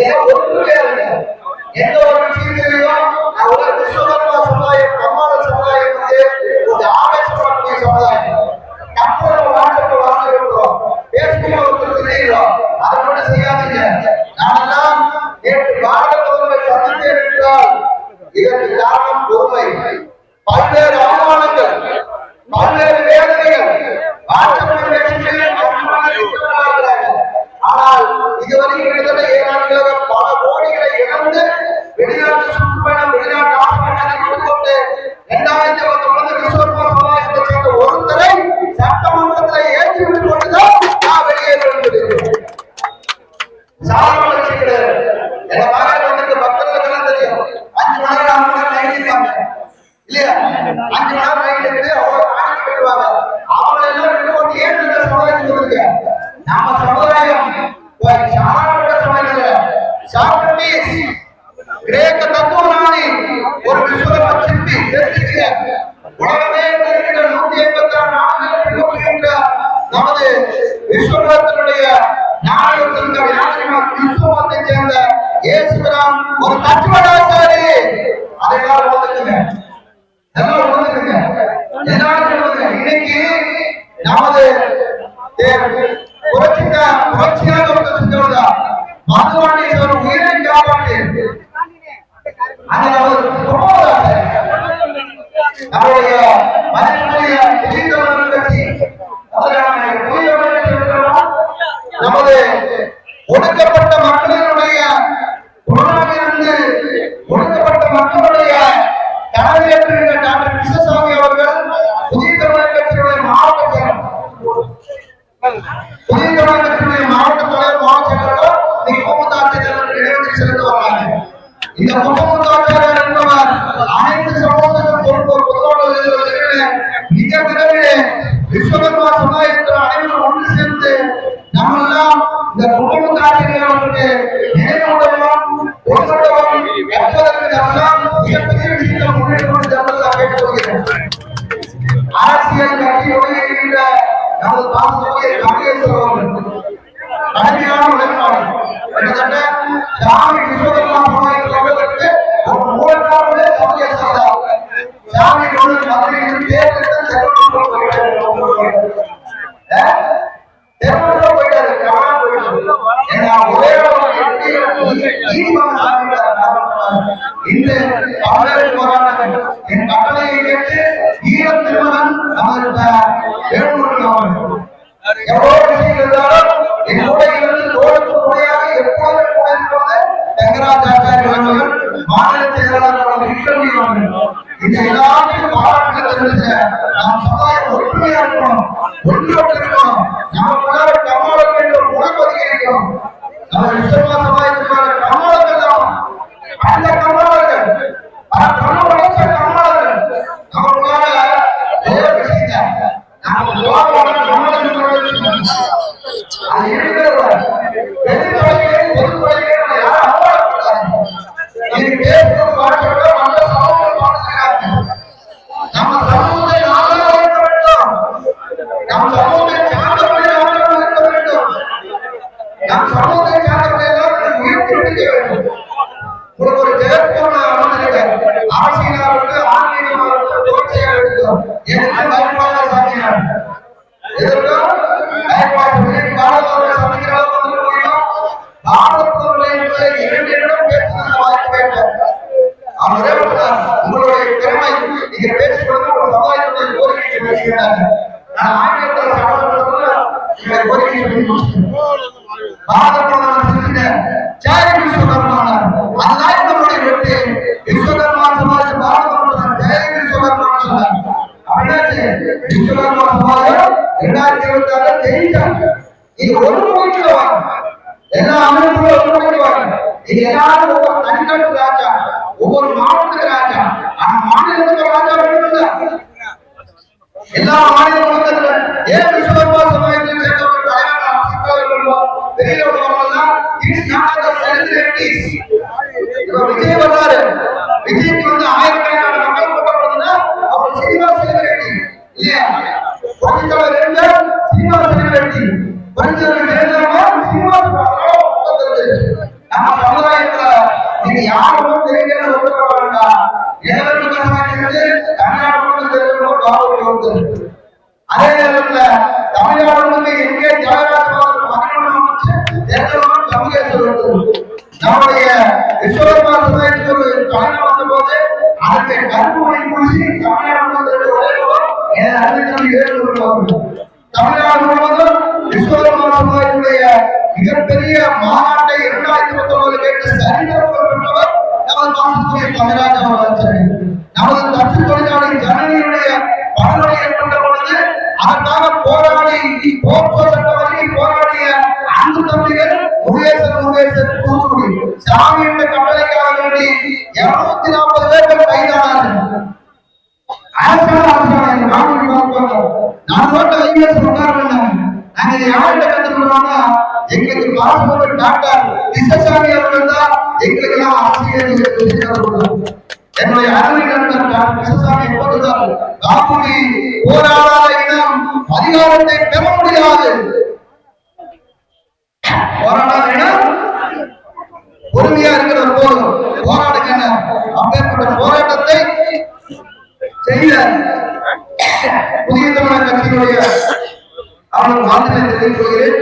எந்த ஒரு விஷயத்திலையும் விஸ்வகர்மா சமுதாயம் கம்மாள சமுதாயம் ஒரு ஆவேசப்படக்கூடிய சமுதாயம். கப்பல் வாழ்க்கை வாழ்ந்துருக்கிறோம், பேசுகிற ஒருத்தர் தெரியுறோம், அதை மட்டும் செய்யாதீங்க. நானெல்லாம் நேற்று பாரத பிரதமரை சந்தித்தேன் என்றால் இதற்கு காரணம் பொறுமை. பல்வேறு அவமானங்கள், பல்வேறு வேதனைகள், ஆனால் இதுவரைக்கும் கிட்டத்தட்ட 7 ஆண்டுகளாக பல கோடிகளை இழந்து வெளிநாட்டு சுற்றுப்பயணம், வெளிநாட்டு ஆசிரியர்களை கொண்டு 2019 விஸ்வகர்மா சமுதாயத்தை சேர்ந்த ஒருத்தரை சட்டமன்றத்தில் ஏற்றி விட்டுக் கொண்டுதான் நான் வெளியேறி வந்திருக்கிறேன். சாதாரண விஷயம் கிடையாது. எங்க மகன் வந்து பக்தர்களுக்கெல்லாம் தெரியும், 5 மணி நேரம் 6 மணி நேரம் நைட்டிருக்காங்க இல்லையா? 5 மணி நேரம் நைட்டு அவங்க ஆட்சி கட்டுவாங்க. அவங்களை எல்லாம் விட்டு கொண்டு ஏன் இந்த சமுதாயத்துக்கு இருக்கு? நம்ம சமுதாயம் சாதாரண சமுதாயம் சாக்ரட்டிஸ் கிரேக்க தத்துவஞானி ஒரு விஸ்வகர்மா சிற்பி தெரிஞ்சுக்க உலகமே இருக்கிற 186 நாடுகள் நமது விஸ்வகர்மத்தினுடைய நாயகத்தின் கிறிஸ்துவத்தை சேர்ந்த இயேசுபிரான் ஒரு தத்துவஞானி. அதெல்லாம் வந்துருங்க, எல்லாம் வந்துருங்க, இன்னைக்கு நமது புரட்சியாக மதுவானீஸ்வரர் உயிரை காப்பாற்றி நம்முடைய மதிப்புடைய கட்சி நமது ஒடுக்கப்பட்ட மக்களினுடைய உணவிலிருந்து ஒடுக்கப்பட்ட மக்களுடைய தலைமையேற்ற டாக்டர் கிருஷ்ணசாமி அவர்கள் புதிய தமிழர் கட்சியுடைய மாவட்ட செயலர், புதிய தமிழர் கட்சியுடைய மாவட்ட தலைவர், மாவட்ட செயலர்கள் குப்பமுத்தாட்சியர் இடைவெளி செலுத்த வராங்க. இந்த குப்பமுத்தாட்சியர் என்பவர் அனைத்து சமூகத்தின் பொதுவாக மிக விரைவில் விஸ்வகர்மா சமுதாயத்தில் அனைவரும் ஒன்று சேர்ந்து நம்மெல்லாம் இந்த குப்பமுத்தாட்சியர் அவர்களுக்கு நினைவுடனும் ஒன்றுடனும் எப்பதற்கு நம்மெல்லாம் மிகப்பெரிய விஷயத்தை முன்னெடுத்து ஜனங்கள் கேட்டுக்கொள்கிறேன். அரசியல் கட்சியோடு இருக்கின்ற நமது பாசத்துடைய கமலேஸ்வரர் கடுமையான உழைப்பாளர். கிட்டத்தட்ட சாமி விஸ்வகர்மா சமுதாயத்திற்கு ஒரு மூலக்காரர்களே சமுதாய செய்தார். சாமி மதுரையில் தேர்தல் போயிட்டாரு, ஒரே இந்த தமிழர் போராட்டம் என் கட்டளையை கேட்டு ஈழம் திருமணம் எவ்வளவு விஷயம் இருந்தாலும் என்னுடைய தோளுக்கு துணையாக எப்போதும் கூட இருப்பது தங்கராஜ் ஆச்சாரியர்கள், மாநில செயலாளர் இந்த எல்லாத்தையும் பாராட்டு தெரிஞ்ச நாம் சமுதாயம் ஒற்றுமையா இருக்கணும், ஒன்றோடு இருக்கணும். நமக்குள்ளார கம்மாளம் என்ற உணர்வு அதிகரிக்கணும். நம்ம விஸ்வகர்மா சமுதாயத்திற்கான கம்மாளங்கள் தான் அந்த கம்மாளர்கள், கம்மாளர்கள் நமக்குள்ளார ஒரே விஷயம் நாம அது இருக்கிற நம்ம சமூகத்தை நம்ம சமூகத்தை சார்ந்தவர்கள் இருக்க வேண்டும். நம் சமூகத்தை சார்ந்தவர்கள் உயர்த்தி பிடிக்க வேண்டும். ஒரு ஜெயப்பூர்ண அரசியலாளருக்கு ஆன்மீகமானவர்கள் தோற்றையாக எடுக்கிறோம். எனக்கு பயன்பாடு சாத்தியம் எதற்கும் பாரதத்தை சமைக்கிறார் பாரதத்தை 2 இடம் பேசுவதற்கு வாய்ப்பு வேண்டும். அவர் உங்களுடைய திறமை நீங்க பேசுவது ஒரு சமுதாயத்துடைய கோரிக்கை பேசுகிறார்கள். நான் ஆங்கிலத்தில் சட்டமன்றத்தில் கோரிக்கை பாரத பிரதமர் செஞ்ச ஜெய விஸ்வகர்மா அதுதான் நம்முடைய வெற்றி. விஸ்வகர்மா சமாஜ் பாரத பிரதமர் ஜெய விஸ்வகர்மா சொன்னார். விஸ்வகர்மா சமாஜம் 2026 ஜெயிச்சாங்க. இது ஒரு நோக்கில வாங்க, எல்லா அமைப்புகளும் ஒரு நோக்கி வாங்க. இது எல்லாரும் ஒவ்வொரு தனிநாட்டு ராஜா, ஒவ்வொரு மாவட்டத்துக்கு ராஜா, ஆனா மாநிலத்துக்கு ராஜா வேண்டும். எல்லா மாநிலங்களும் ஏன் விஸ்வகர்மா சமுதாயத்தில் சேர்ந்தவர்கள் தலைவர்கள் வெளியில உள்ளவங்கெல்லாம் விஜய் வந்தாரு. விஜய்க்கு வந்து ஆயிரக்கணக்கான மக்கள் கூட்டப்படுதுன்னா அவர் சினிமா செலிபிரிட்டி இல்லையா? பொதுத்தலைவர் இருந்தால் சினிமா செலிபிரிட்டி, பொதுத்தலைவர் இருந்தால் சினிமா நம்ம அதே நேரத்துல தமிழ்நாடு வந்து எங்கே ஜெயராஜ் தேர்தலும் சமூகேஸ்வரர் நம்முடைய விஸ்வகர்மா சமுதாயத்துக்கு ஒரு தலைவர் வந்த போது அதற்கு கருப்புமணி பூசி தமிழ்நாடு தமிழ்நாடு முழுவதும் விஸ்வகர்மா சமுதாயத்துடைய மிகப்பெரிய மாநாட்டை 2019 கேட்டு சரிதரங்கள் பெற்றவர் நமது மாநிலத்துடைய தமிழ்நாடு அமைச்சர். நமது தச்சு தொழிலாளி ஜனனியுடைய படுகொலை ஏற்பட்ட பொழுது அதற்காக போராடி போர்க்கோ சட்ட வரையில் போராடிய அன்பு தம்பிகள் முருகேசன் தூத்துக்குடி சாமி என்ற கட்டளைக்காக வேண்டி 240 பேர்கள் கைதானார்கள். எங்களுக்கு பாஸ்போர்ட் டாக்டர் கிருஷ்ணசாமி அவர்கள் தான் எங்களுக்கு எல்லாம் ஆசிரியர். என்னுடைய அருமை நண்பர் டாக்டர் கிருஷ்ணசாமி போதுதான் காப்புரி போராடாத இனம் அதிகாரத்தை பெற முடியாது. போராடாத இனம் பொறுமையா இருக்கிற போதும் போராடுங்க. அப்பேற்பட்ட போராட்டத்தை செய்ய புதிய தமிழக கட்சியினுடைய அவர்கள் வாழ்த்து தெரிவித்துக் கொள்கிறேன்.